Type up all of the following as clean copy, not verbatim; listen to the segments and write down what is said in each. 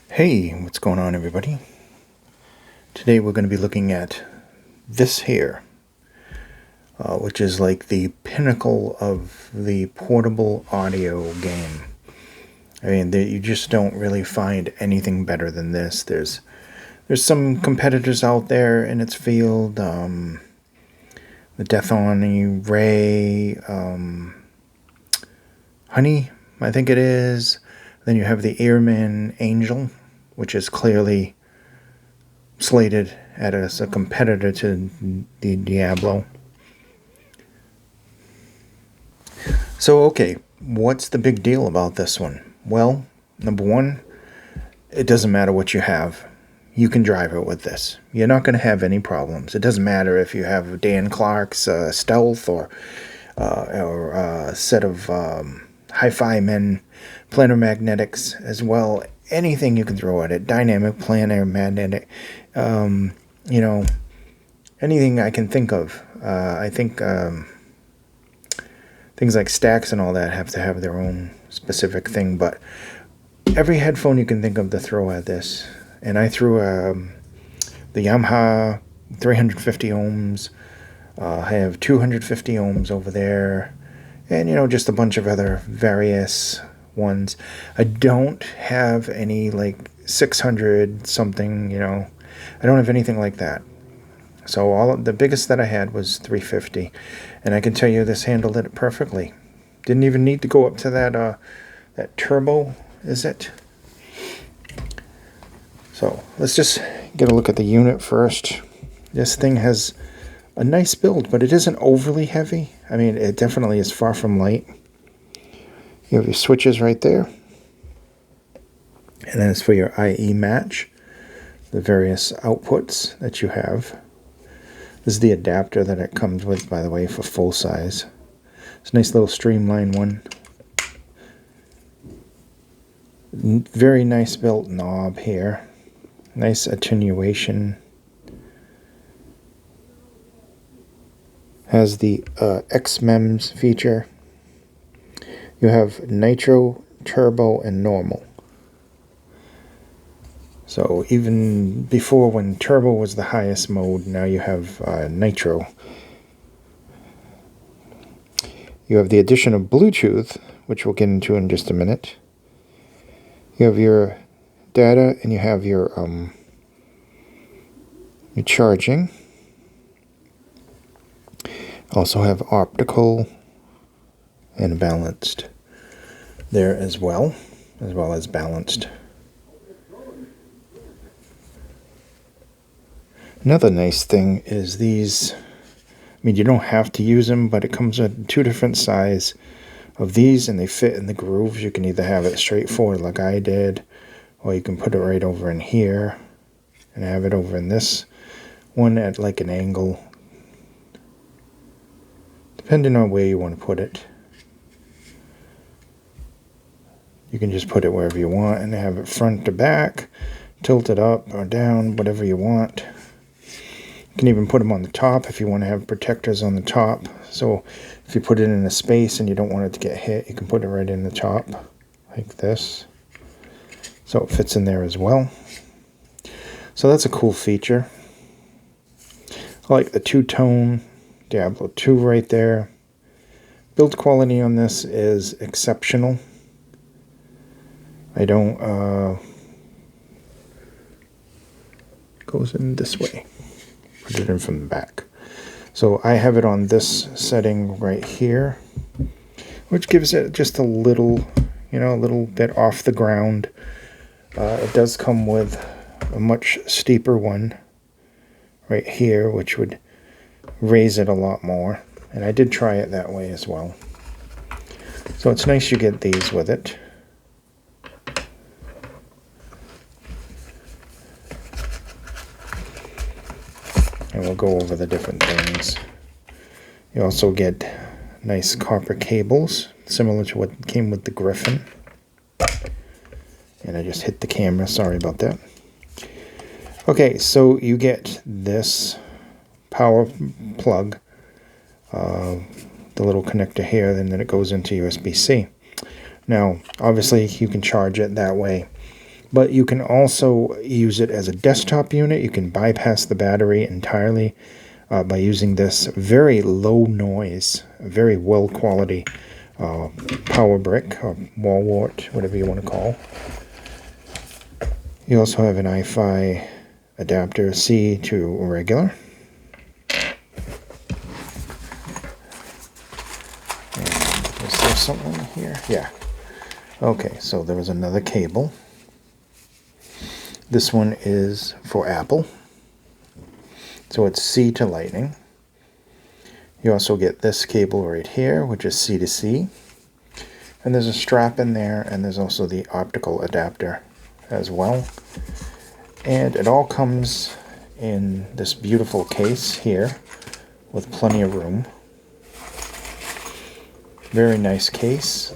Hey, what's going on, everybody? Today we're going to be looking at this here, which is like the pinnacle of the portable audio game. I mean, you just don't really find anything better than this. There's some competitors out there in its field. The Deathoni, Ray, Honey, I think it is. Then you have the Earman Angel, which is clearly slated as a competitor to the Diablo. So, okay, what's the big deal about this one? Well, number one, it doesn't matter what you have. You can drive it with this. You're not going to have any problems. It doesn't matter if you have Dan Clark's Stealth or a set of Hi-Fi Men planar magnetics as well. Anything you can throw at it. Dynamic, planar, magnetic. Anything I can think of. I think things like stacks and all that have to have their own specific thing, but every headphone you can think of to throw at this. And I threw the Yamaha 350 ohms. I have 250 ohms over there, and just a bunch of other various ones. I don't have any like 600 something. I don't have anything like that. So the biggest that I had was 350, and I can tell you this handled it perfectly. Didn't even need to go up to that turbo, is it? So let's just get a look at the unit first. This thing has a nice build, but it isn't overly heavy. I mean, it definitely is far from light. You have your switches right there, and then it's for your IE match, the various outputs that you have. This is the adapter that it comes with, by the way, for full size. It's a nice little streamlined one. Very nice built knob here. Nice attenuation. Has the XMEMS feature. You have Nitro, Turbo, and Normal. So even before, when Turbo was the highest mode, now you have Nitro. You have the addition of Bluetooth, which we'll get into in just a minute. You have your data, and you have your charging. Also have optical and balanced there as well as balanced. Another nice thing is these. I mean, you don't have to use them, but it comes with two different size of these, and they fit in the grooves. You can either have it straightforward like I did, or you can put it right over in here and have it over in this one at like an angle, depending on where you want to put it. You can just put it wherever you want and have it front to back, tilt it up or down, whatever you want. You can even put them on the top if you want to have protectors on the top. So if you put it in a space and you don't want it to get hit, you can put it right in the top like this. So it fits in there as well. So that's a cool feature. I like the two-tone Diablo 2 right there. Build quality on this is exceptional. I don't goes in this way. Put it in from the back. So I have it on this setting right here, which gives it just a little bit off the ground. It does come with a much steeper one right here, which would raise it a lot more. And I did try it that way as well. So it's nice you get these with it. And we'll go over the different things. You also get nice copper cables, similar to what came with the Griffin. And I just hit the camera, sorry about that. Okay, so you get this power plug, the little connector here, and then it goes into USB-C. Now, obviously, you can charge it that way. But you can also use it as a desktop unit. You can bypass the battery entirely by using this very low noise, very well quality power brick or wall wart, whatever you want to call. You also have an iFi adapter C to regular. And is there something here? Yeah. Okay, so there was another cable. This one is for Apple. So it's C to Lightning. You also get this cable right here, which is C to C. And there's a strap in there, and there's also the optical adapter as well. And it all comes in this beautiful case here with plenty of room. Very nice case.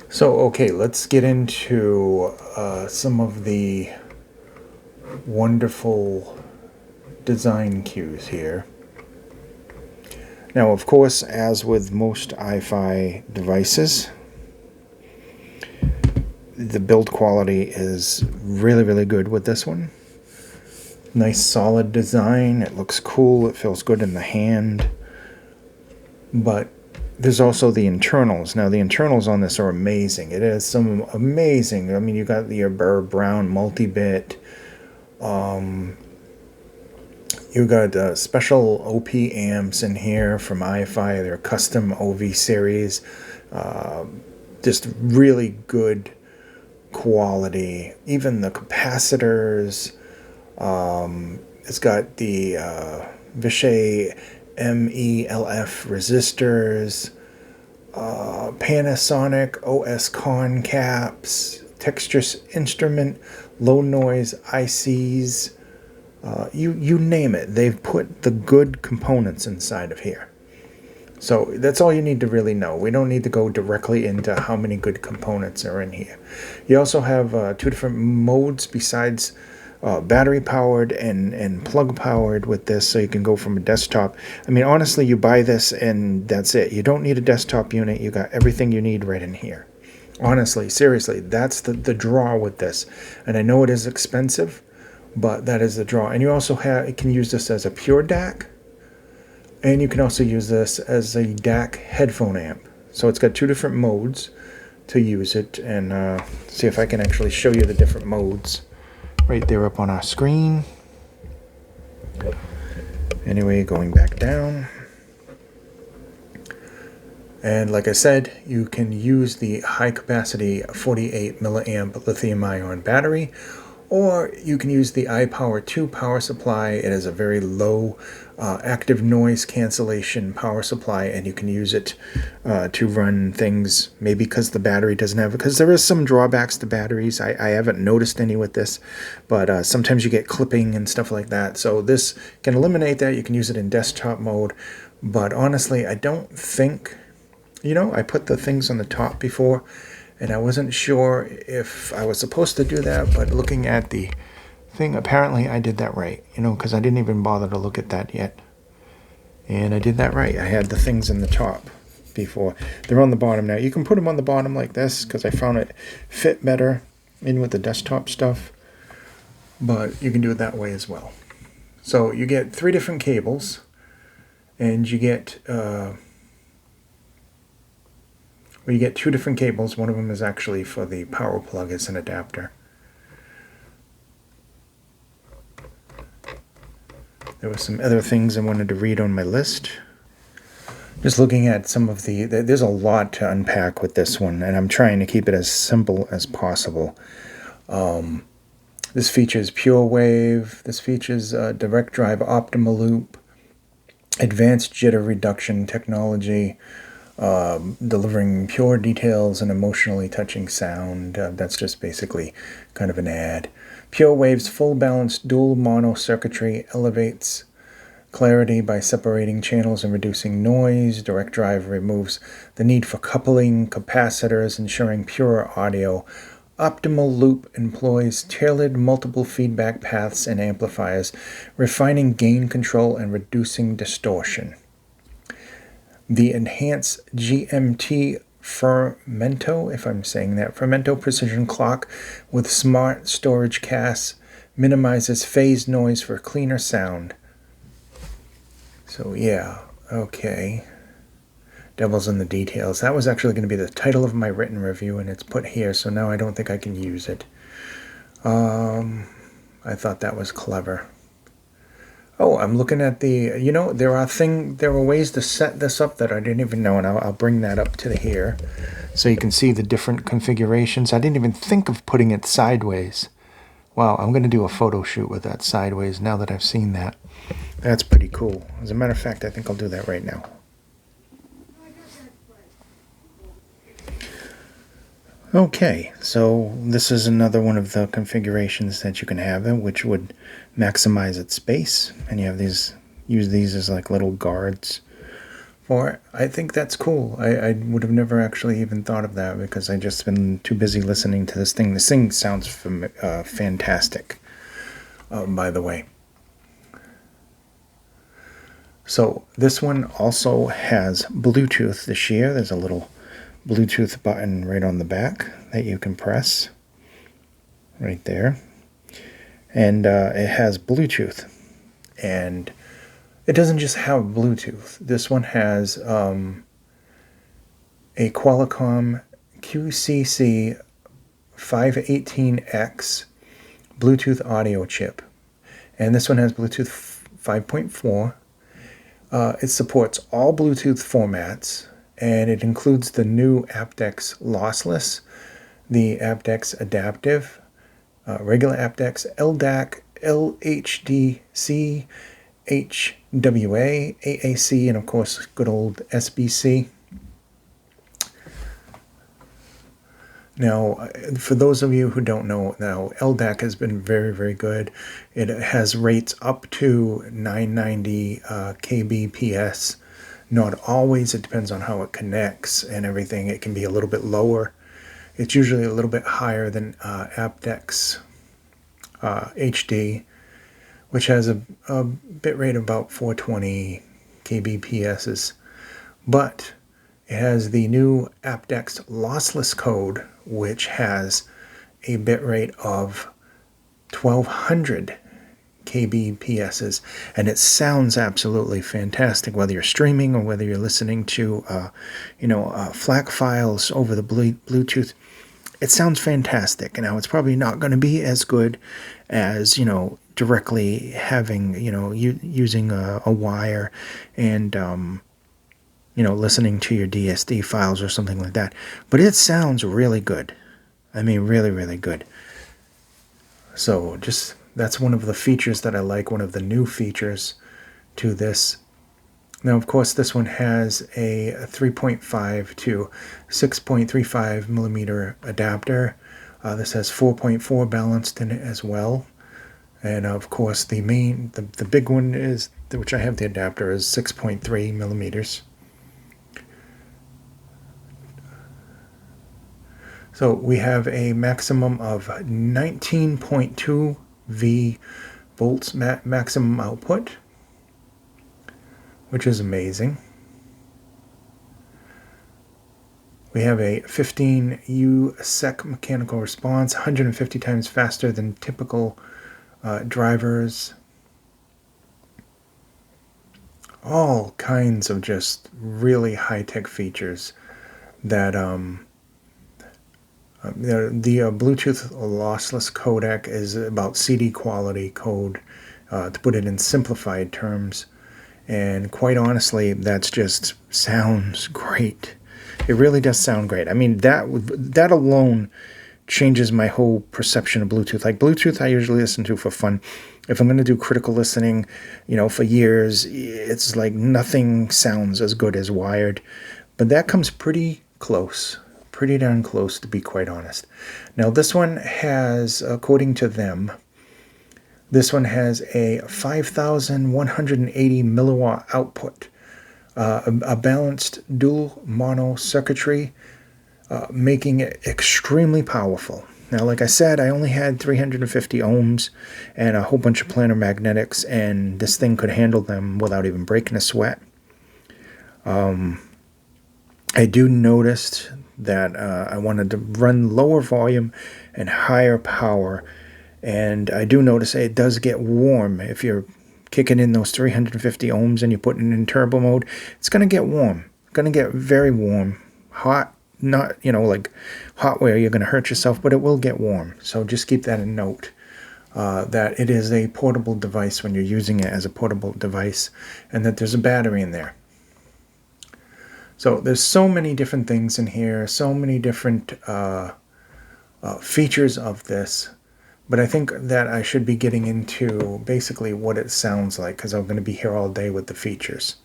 So, okay, let's get into some of the wonderful design cues here. Now, of course, as with most iFi devices, the build quality is really, really good with this one. Nice solid design. It looks cool. It feels good in the hand. But there's also the internals. Now, the internals on this are amazing. It has some amazing, I mean, you got your Burr Brown multi-bit. You got special OP amps in here from iFi. They're custom OV series. Just really good quality. Even the capacitors. It's got the Vishay MELF resistors, Panasonic OS Con caps, Texture Instrument, low noise ICs, you name it. They've put the good components inside of here. So that's all you need to really know. We don't need to go directly into how many good components are in here. You also have two different modes besides battery powered and plug powered with this, so you can go from a desktop. I mean, honestly, you buy this and that's it. You don't need a desktop unit. You got everything you need right in here. Honestly, seriously, that's the draw with this. And I know it is expensive, but that is the draw. And you also can use this as a pure DAC, and you can also use this as a DAC headphone amp. So it's got two different modes to use it, and see if I can actually show you the different modes right there up on our screen. Anyway, going back down. And like I said, you can use the high capacity 48 milliamp lithium ion battery, or you can use the iPower 2 power supply. It is a very low active noise cancellation power supply, and you can use it to run things, maybe because the battery doesn't have, because there is some drawbacks to batteries. I haven't noticed any with this, but sometimes you get clipping and stuff like that. So this can eliminate that. You can use it in desktop mode, but honestly, I don't think, I put the things on the top before, and I wasn't sure if I was supposed to do that, but looking at the thing, apparently I did that right, because I didn't even bother to look at that yet. And I did that right. I had the things in the top before. They're on the bottom now. You can put them on the bottom like this, because I found it fit better in with the desktop stuff, but you can do it that way as well. So you get 3 different cables, and you get you get 2 different cables. One of them is actually for the power plug. It's an adapter. There were some other things I wanted to read on my list. Just looking at some of there's a lot to unpack with this one, and I'm trying to keep it as simple as possible. This features Pure Wave. This features direct drive optimal loop, advanced jitter reduction technology, delivering pure details and emotionally touching sound. That's just basically kind of an ad. Pure Wave's full balanced dual mono circuitry elevates clarity by separating channels and reducing noise. Direct drive removes the need for coupling capacitors, ensuring pure audio. Optimal loop employs tailored multiple feedback paths and amplifiers, refining gain control and reducing distortion. The enhanced GMT Fermento, if I'm saying that. Fermento precision clock with smart storage casts, minimizes phase noise for cleaner sound. So yeah, okay. Devil's in the details. That was actually going to be the title of my written review, and it's put here, so now I don't think I can use it. I thought that was clever. Oh, I'm looking at the, there are ways to set this up that I didn't even know, and I'll bring that up to here so you can see the different configurations. I didn't even think of putting it sideways. Wow, I'm going to do a photo shoot with that sideways now that I've seen that. That's pretty cool. As a matter of fact, I think I'll do that right now. Okay, so this is another one of the configurations that you can have, which would maximize its space, and you have use these as like little guards for it. I think that's cool. I would have never actually even thought of that because I just been too busy listening to this thing. This thing sounds fantastic, by the way. So this one also has Bluetooth this year. There's a little Bluetooth button right on the back that you can press right there, and it has Bluetooth, and it doesn't just have Bluetooth. This one has a Qualcomm QCC 518X Bluetooth audio chip, and this one has Bluetooth 5.4. It supports all Bluetooth formats, and it includes the new aptX lossless, the aptX adaptive, regular aptX, LDAC, LHDC, HWA, AAC, and of course good old SBC. Now, for those of you who don't know, now LDAC has been very, very good. It has rates up to 990 kbps. Not always. It depends on how it connects and everything. It can be a little bit lower. It's usually a little bit higher than aptX HD, which has a bit rate of about 420 kbps. But it has the new aptX lossless code, which has a bit rate of 1200 kbps, and it sounds absolutely fantastic, whether you're streaming or whether you're listening to FLAC files over the Bluetooth. It sounds fantastic. Now, it's probably not going to be as good as directly having using a wire and listening to your DSD files or something like that, but it sounds really good. I mean, really, really good. So that's one of the features that I like, one of the new features to this. Now, of course, this one has a 3.5 to 6.35 millimeter adapter. This has 4.4 balanced in it as well. And of course, the big one is, which I have the adapter, is 6.3 millimeters. So we have a maximum of 19.2 V volts maximum output, which is amazing. We have a 15 U-sec mechanical response, 150 times faster than typical drivers. All kinds of just really high-tech features that the Bluetooth lossless codec is about CD quality code, to put it in simplified terms. And quite honestly, that's just sounds great. It really does sound great. I mean, that alone changes my whole perception of Bluetooth. Like Bluetooth, I usually listen to for fun. If I'm going to do critical listening, for years, it's like nothing sounds as good as wired. But that comes pretty close. Pretty darn close, to be quite honest. Now, this one has, according to them, this one has a 5,180 milliwatt output, a balanced dual mono circuitry, making it extremely powerful. Now, like I said, I only had 350 ohms and a whole bunch of planar magnetics, and this thing could handle them without even breaking a sweat. I do notice that I wanted to run lower volume and higher power, and I do notice it does get warm if you're kicking in those 350 ohms and you put it in turbo mode. It's going to get warm. It's going to get very warm. Hot, not, like hot where you're going to hurt yourself, but it will get warm. So just keep that in note. That it is a portable device when you're using it as a portable device, and that there's a battery in there. So there's so many different things in here, so many different features of this, but I think that I should be getting into basically what it sounds like, because I'm going to be here all day with the features.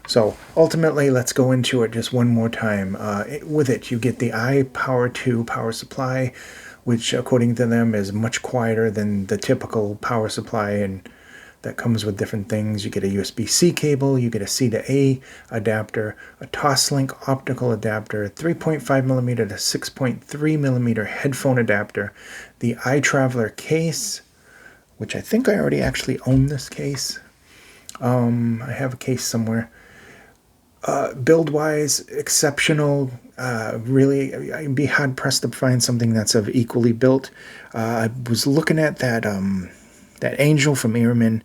So ultimately, let's go into it just one more time. With it, you get the iPower 2 power supply, which according to them is much quieter than the typical power supply, and that comes with different things. You get a USB-C cable, you get a C to A adapter, a Toslink optical adapter, 3.5 millimeter to 6.3 millimeter headphone adapter, the iTraveler case, which I think I already actually own this case. I have a case somewhere. Build-wise, exceptional. Really, I'd be hard-pressed to find something that's of equally built. I was looking at that Angel from Ehrman.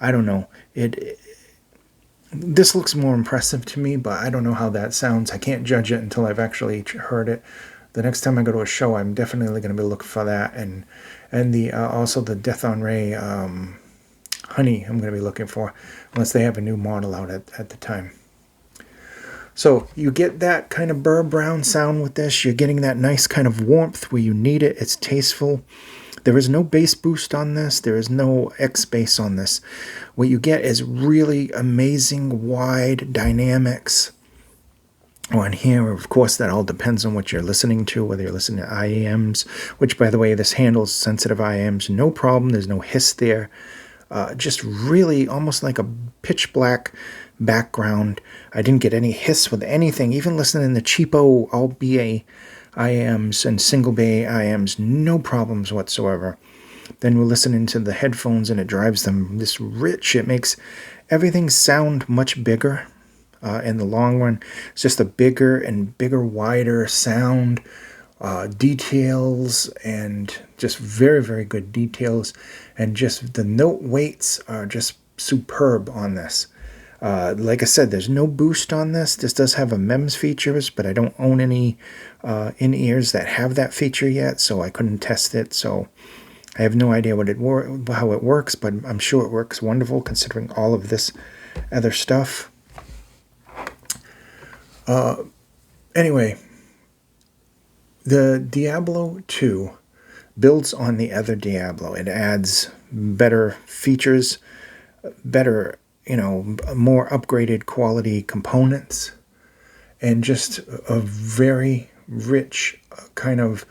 I don't know. This looks more impressive to me, but I don't know how that sounds. I can't judge it until I've actually heard it. The next time I go to a show, I'm definitely going to be looking for that, and the also the Death on Ray Honey. I'm going to be looking for, unless they have a new model out at the time. So you get that kind of burr brown sound with this. You're getting that nice kind of warmth where you need it. It's tasteful. There is no bass boost on this. There is no X bass on this. What you get is really amazing wide dynamics on here. Of course, that all depends on what you're listening to, whether you're listening to IAMs, which, by the way, this handles sensitive IAMs. No problem. There's no hiss there. Just really almost like a pitch black background. I didn't get any hiss with anything. Even listening to cheapo all BA IAMs and single bay IAMs, no problems whatsoever. Then we're listening to the headphones and it drives them this rich. It makes everything sound much bigger in the long run. It's just a bigger and bigger, wider sound. Details, and just very, very good details, and just the note weights are just superb on this. Like I said, there's no boost on this. This does have a MEMS features, but I don't own any in-ears that have that feature yet, so I couldn't test it. So I have no idea how it works, but I'm sure it works wonderful considering all of this other stuff. Anyway, the Diablo 2 builds on the other Diablo. It adds better features, better, more upgraded quality components, and just a very rich kind of,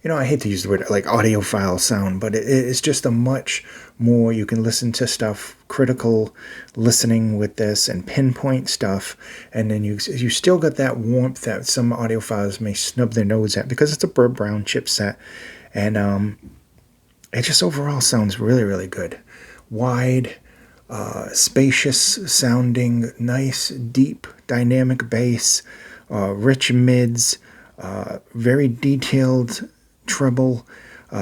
I hate to use the word like audiophile sound, but it's just a much more, you can listen to stuff, critical listening with this and pinpoint stuff, and then you still got that warmth that some audiophiles may snub their nose at because it's a Burr Brown chipset, and it just overall sounds really, really good. Wide, spacious sounding, nice, deep, dynamic bass, rich mids, very detailed treble.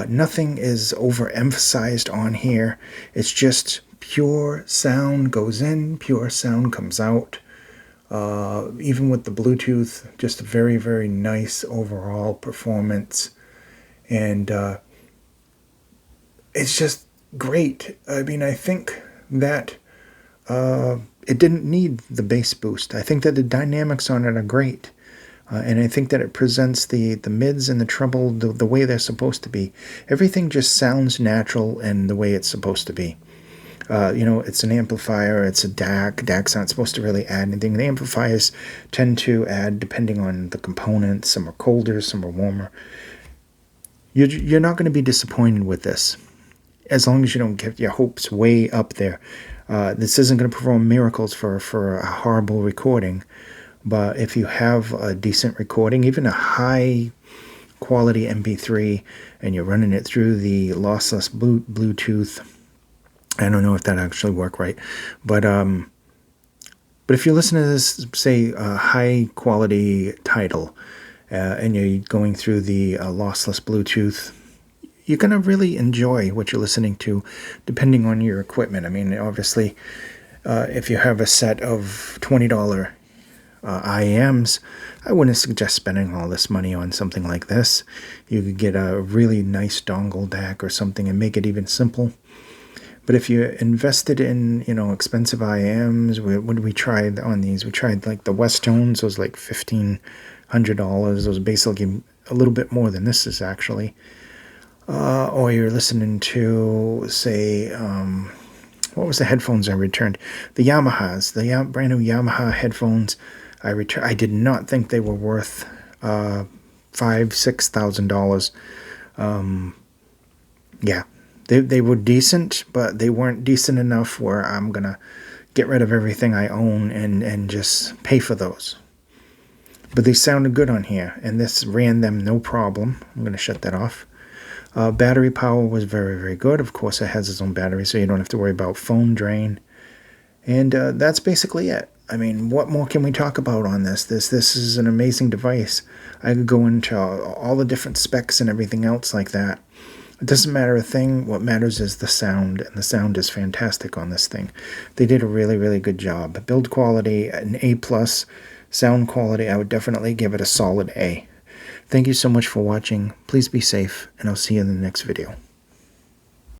Nothing is overemphasized on here. It's just pure sound goes in, pure sound comes out. Even with the Bluetooth, just a very, very nice overall performance. And it's just great. I mean, I think that it didn't need the bass boost. I think that the dynamics on it are great. And I think that it presents the mids and the treble the way they're supposed to be. Everything just sounds natural and the way it's supposed to be. It's an amplifier, it's a DAC. DAC's not supposed to really add anything. The amplifiers tend to add depending on the components. Some are colder, some are warmer. You're not going to be disappointed with this, as long as you don't get your hopes way up there. This isn't going to perform miracles for a horrible recording. But if you have a decent recording, even a high quality MP3, and you're running it through the lossless Bluetooth, I don't know if that actually worked right, but But if you listen to this, say, high quality title, and you're going through the lossless Bluetooth, you're going to really enjoy what you're listening to, depending on your equipment. I mean, obviously, if you have a set of $20 IAMs, I wouldn't suggest spending all this money on something like this. You could get a really nice dongle DAC or something and make it even simple. But if you invested in, expensive IAMs, what did we try on these? We tried like the Westones, those like $1,500. Those basically a little bit more than this is actually. Or you're listening to, say, what was the headphones I returned? The Yamahas, the brand new Yamaha headphones I returned. I did not think they were worth $5,000-$6,000. Yeah, they were decent, but they weren't decent enough where I'm gonna get rid of everything I own and just pay for those. But they sounded good on here, and this ran them no problem. I'm gonna shut that off. Battery power was very, very good. Of course, it has its own battery, so you don't have to worry about phone drain. And that's basically it. I mean, what more can we talk about on this? This is an amazing device. I could go into all the different specs and everything else like that. It doesn't matter a thing. What matters is the sound, and the sound is fantastic on this thing. They did a really, really good job. Build quality, an A+. Sound quality, I would definitely give it a solid A. Thank you so much for watching. Please be safe, and I'll see you in the next video.